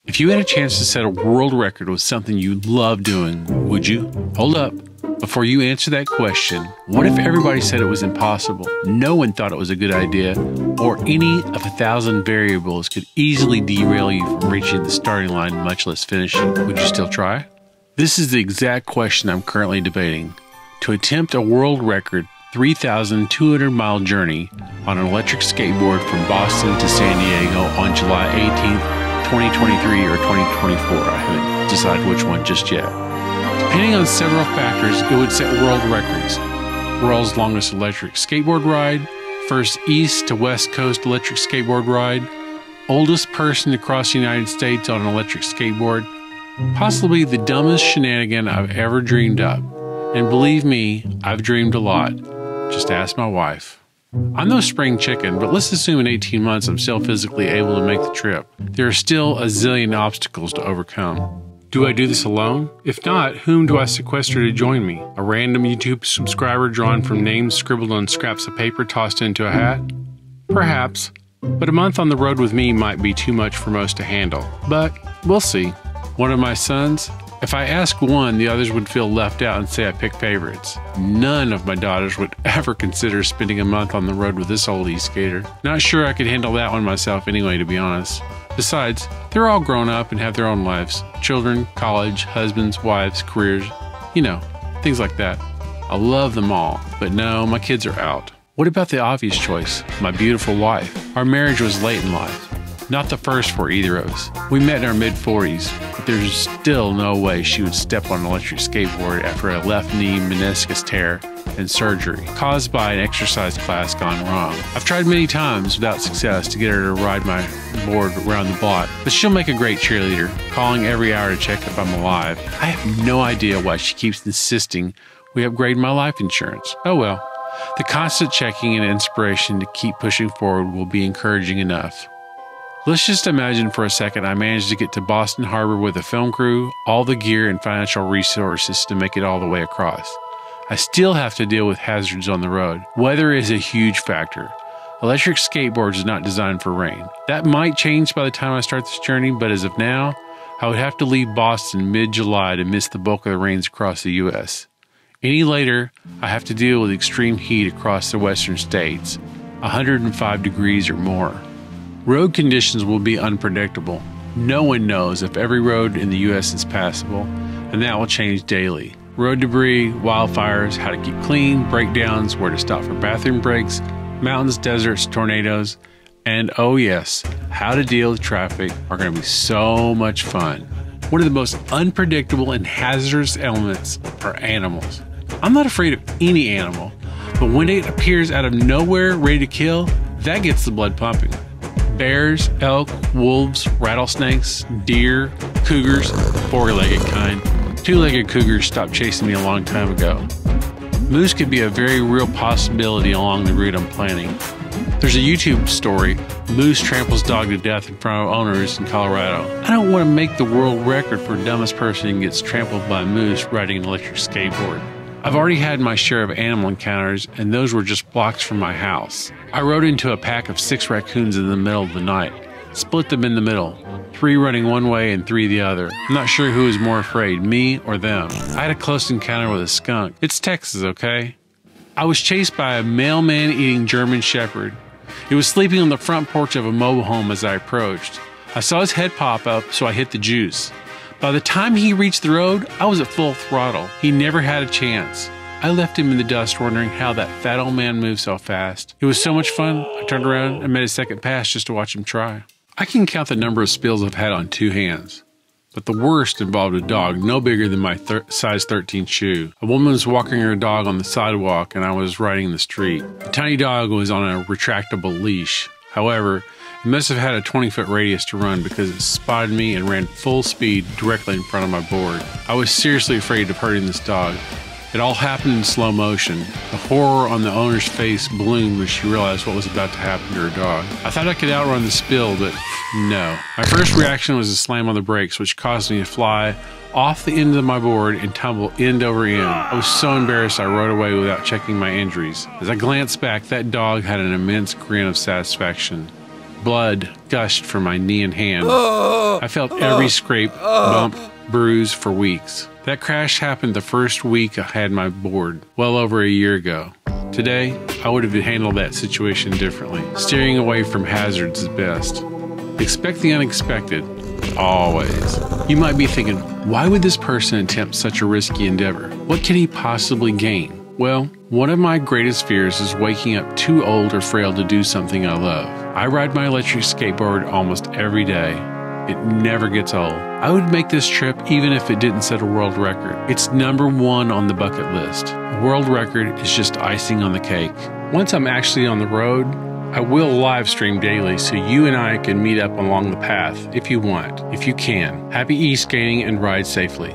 If you had a chance to set a world record with something you love doing, would you? Hold up. Before you answer that question, what if everybody said it was impossible, no one thought it was a good idea, or any of 1,000 variables could easily derail you from reaching the starting line, much less finishing? Would you still try? This is the exact question I'm currently debating. To attempt a world record 3,200-mile journey on an electric skateboard from Boston to San Diego on July 18th, 2023 or 2024. I haven't decided which one just yet. Depending on several factors, it would set world records. World's longest electric skateboard ride, first east to west coast electric skateboard ride, oldest person to cross the United States on an electric skateboard, possibly the dumbest shenanigan I've ever dreamed up. And believe me, I've dreamed a lot. Just ask my wife. I'm no spring chicken, but let's assume in 18 months I'm still physically able to make the trip. There are still a zillion obstacles to overcome. Do I do this alone? If not, whom do I sequester to join me? A random YouTube subscriber drawn from names scribbled on scraps of paper tossed into a hat? Perhaps, but a month on the road with me might be too much for most to handle. But we'll see. One of my sons? If I ask one, the others would feel left out and say I pick favorites. None of my daughters would ever consider spending a month on the road with this old e-skater. Not sure I could handle that one myself anyway, to be honest. Besides, they're all grown up and have their own lives. Children, college, husbands, wives, careers, you know, things like that. I love them all, but no, my kids are out. What about the obvious choice? My beautiful wife. Our marriage was late in life. Not the first for either of us. We met in our mid-40s, but there's still no way she would step on an electric skateboard after a left knee meniscus tear and surgery caused by an exercise class gone wrong. I've tried many times without success to get her to ride my board around the block, but she'll make a great cheerleader, calling every hour to check if I'm alive. I have no idea why she keeps insisting we upgrade my life insurance. Oh well. The constant checking and inspiration to keep pushing forward will be encouraging enough. Let's just imagine for a second I managed to get to Boston Harbor with a film crew, all the gear and financial resources to make it all the way across. I still have to deal with hazards on the road. Weather is a huge factor. Electric skateboards are not designed for rain. That might change by the time I start this journey, but as of now, I would have to leave Boston mid-July to miss the bulk of the rains across the U.S. Any later, I have to deal with extreme heat across the western states, 105 degrees or more. Road conditions will be unpredictable. No one knows if every road in the U.S. is passable, and that will change daily. Road debris, wildfires, how to keep clean, breakdowns, where to stop for bathroom breaks, mountains, deserts, tornadoes, and oh yes, how to deal with traffic are going to be so much fun. One of the most unpredictable and hazardous elements are animals. I'm not afraid of any animal, but when it appears out of nowhere ready to kill, that gets the blood pumping. Bears, elk, wolves, rattlesnakes, deer, cougars, four-legged kind. Two-legged cougars stopped chasing me a long time ago. Moose could be a very real possibility along the route I'm planning. There's a YouTube story, moose tramples dog to death in front of owners in Colorado. I don't want to make the world record for dumbest person who gets trampled by a moose riding an electric skateboard. I've already had my share of animal encounters, and those were just blocks from my house. I rode into a pack of 6 raccoons in the middle of the night, split them in the middle, 3 running one way and 3 the other. I'm not sure who was more afraid, me or them. I had a close encounter with a skunk. It's Texas, okay? I was chased by a mailman eating German Shepherd. He was sleeping on the front porch of a mobile home as I approached. I saw his head pop up, so I hit the juice. By the time he reached the road, I was at full throttle. He never had a chance. I left him in the dust wondering how that fat old man moved so fast. It was so much fun, I turned around and made a second pass just to watch him try. I can count the number of spills I've had on 2 hands. But the worst involved a dog no bigger than my size 13 shoe. A woman was walking her dog on the sidewalk and I was riding the street. The tiny dog was on a retractable leash. However, it must have had a 20-foot radius to run because it spotted me and ran full speed directly in front of my board. I was seriously afraid of hurting this dog. It all happened in slow motion. The horror on the owner's face ballooned when she realized what was about to happen to her dog. I thought I could outrun the spill, but no. My first reaction was to slam on the brakes, which caused me to fly off the end of my board and tumble end over end. I was so embarrassed I rode away without checking my injuries. As I glanced back, that dog had an immense grin of satisfaction. Blood gushed from my knee and hand. I felt every scrape, bump, bruise for weeks. That crash happened the first week I had my board, well over a year ago. Today, I would have handled that situation differently. Steering away from hazards is best. Expect the unexpected, always. You might be thinking, why would this person attempt such a risky endeavor? What can he possibly gain? Well, one of my greatest fears is waking up too old or frail to do something I love. I ride my electric skateboard almost every day. It never gets old. I would make this trip even if it didn't set a world record. It's #1 on the bucket list. A world record is just icing on the cake. Once I'm actually on the road, I will live stream daily so you and I can meet up along the path if you want, if you can. Happy e-skating and ride safely.